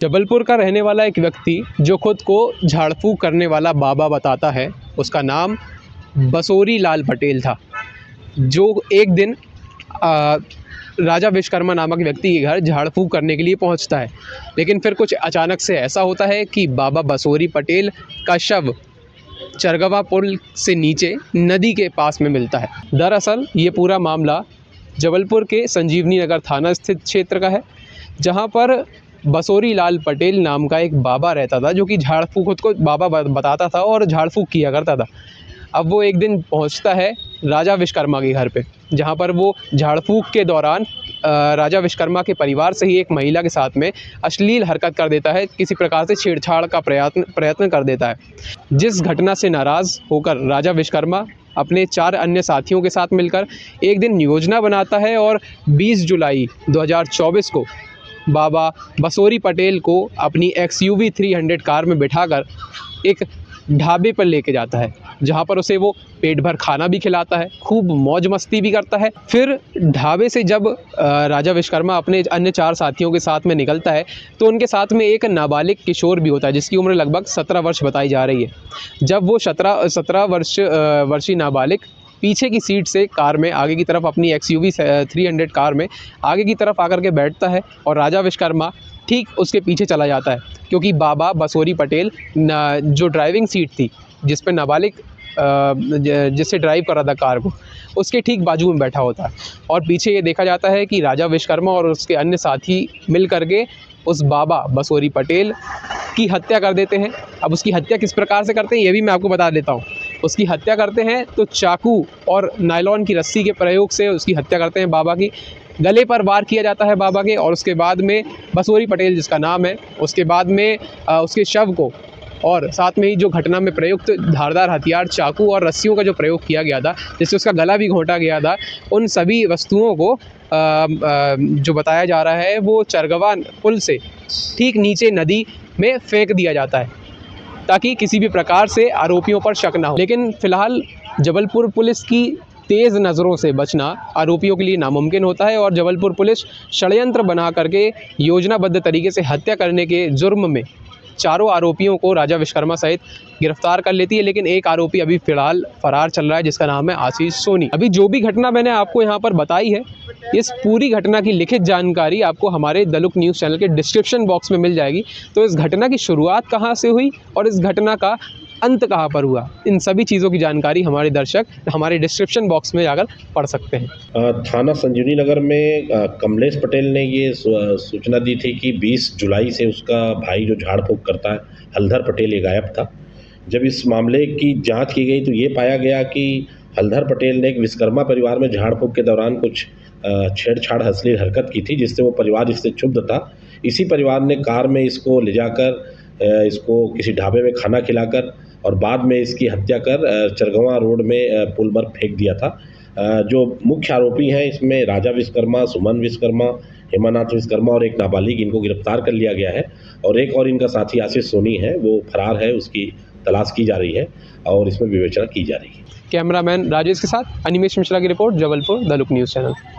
जबलपुर का रहने वाला एक व्यक्ति जो खुद को झाड़ फूँक करने वाला बाबा बताता है, उसका नाम बसोरी लाल पटेल था, जो एक दिन राजा विश्वकर्मा नामक व्यक्ति के घर झाड़ फूँक करने के लिए पहुंचता है। लेकिन फिर कुछ अचानक से ऐसा होता है कि बाबा बसोरी पटेल का शव चरगवा पुल से नीचे नदी के पास में मिलता है। दरअसल ये पूरा मामला जबलपुर के संजीवनी नगर थाना स्थित क्षेत्र का है, जहां पर बसोरी लाल पटेल नाम का एक बाबा रहता था, जो कि झाड़ फूँक खुद को बाबा बताता था और झाड़ फूँक किया करता था। अब वो एक दिन पहुंचता है राजा विश्वकर्मा के घर पे, जहां पर वो झाड़ फूँक के दौरान राजा विश्वकर्मा के परिवार से ही एक महिला के साथ में अश्लील हरकत कर देता है, किसी प्रकार से छेड़छाड़ का प्रयत्न कर देता है। जिस घटना से नाराज़ होकर राजा विश्वकर्मा अपने 4 अन्य साथियों के साथ मिलकर एक दिन योजना बनाता है और 20 जुलाई 2024 को बाबा बसोरी पटेल को अपनी XUV 300 कार में बिठाकर एक ढाबे पर लेके जाता है, जहां पर उसे वो पेट भर खाना भी खिलाता है, खूब मौज मस्ती भी करता है। फिर ढाबे से जब राजा विश्वकर्मा अपने अन्य 4 साथियों के साथ में निकलता है, तो उनके साथ में एक नाबालिग किशोर भी होता है, जिसकी उम्र लगभग 17 वर्ष बताई जा रही है। जब वो 17 वर्षीय नाबालिग पीछे की सीट से कार में आगे की तरफ अपनी XUV 300 कार में आगे की तरफ आकर के बैठता है और राजा विश्वकर्मा ठीक उसके पीछे चला जाता है, क्योंकि बाबा बसोरी पटेल जो ड्राइविंग सीट थी जिस पे नाबालिग जिससे ड्राइव कर रहा था कार को, उसके ठीक बाजू में बैठा होता है। और पीछे ये देखा जाता है कि राजा विश्वकर्मा और उसके अन्य साथी मिल करके उस बाबा बसोरी पटेल की हत्या कर देते हैं। अब उसकी हत्या किस प्रकार से करते हैं ये भी मैं आपको बता देता हूँ। उसकी हत्या करते हैं तो चाकू और नायलॉन की रस्सी के प्रयोग से उसकी हत्या करते हैं। बाबा की गले पर वार किया जाता है बाबा के, और उसके बाद में बसोरी पटेल जिसका नाम है, उसके बाद में उसके शव को और साथ में ही जो घटना में प्रयुक्त धारदार हथियार चाकू और रस्सियों का जो प्रयोग किया गया था, जिससे उसका गला भी घोंटा गया था, उन सभी वस्तुओं को जो बताया जा रहा है वो चरगवा पुल से ठीक नीचे नदी में फेंक दिया जाता है, ताकि किसी भी प्रकार से आरोपियों पर शक ना हो। लेकिन फ़िलहाल जबलपुर पुलिस की तेज़ नज़रों से बचना आरोपियों के लिए नामुमकिन होता है, और जबलपुर पुलिस षड्यंत्र बना करके योजनाबद्ध तरीके से हत्या करने के जुर्म में 4 आरोपियों को राजा विश्वकर्मा सहित गिरफ्तार कर लेती है। लेकिन एक आरोपी अभी फ़िलहाल फ़रार चल रहा है, जिसका नाम है आशीष सोनी। अभी जो भी घटना मैंने आपको यहाँ पर बताई है, इस पूरी घटना की लिखित जानकारी आपको हमारे दलुक न्यूज़ चैनल के डिस्क्रिप्शन बॉक्स में मिल जाएगी। तो इस घटना की शुरुआत कहाँ से हुई और इस घटना का अंत कहाँ पर हुआ, इन सभी चीज़ों की जानकारी हमारे दर्शक हमारे डिस्क्रिप्शन बॉक्स में जाकर पढ़ सकते हैं। थाना संजीवनी नगर में कमलेश पटेल ने ये सूचना दी थी कि 20 जुलाई से उसका भाई जो झाड़ फूँक करता है हलधर पटेल ये गायब था। जब इस मामले की जांच की गई तो ये पाया गया कि हलधर पटेल ने एक विश्वकर्मा परिवार में झाड़ फूँक के दौरान कुछ छेड़छाड़ अश्लील हरकत की थी, जिससे वो परिवार इससे क्षुब्ध था। इसी परिवार ने कार में इसको ले जाकर इसको किसी ढाबे में खाना खिलाकर और बाद में इसकी हत्या कर चरगवा रोड में पुल पर फेंक दिया था। जो मुख्य आरोपी हैं इसमें राजा विश्वकर्मा, सुमन विश्वकर्मा, हेमानाथ विश्वकर्मा और एक नाबालिग, इनको गिरफ्तार कर लिया गया है। और एक और इनका साथी आशीष सोनी है, वो फरार है, उसकी तलाश की जा रही है और इसमें विवेचना की जा रही है। कैमरामैन राजेश के साथ अनिमेश मिश्रा की रिपोर्ट, जबलपुर, दलुक न्यूज़ चैनल।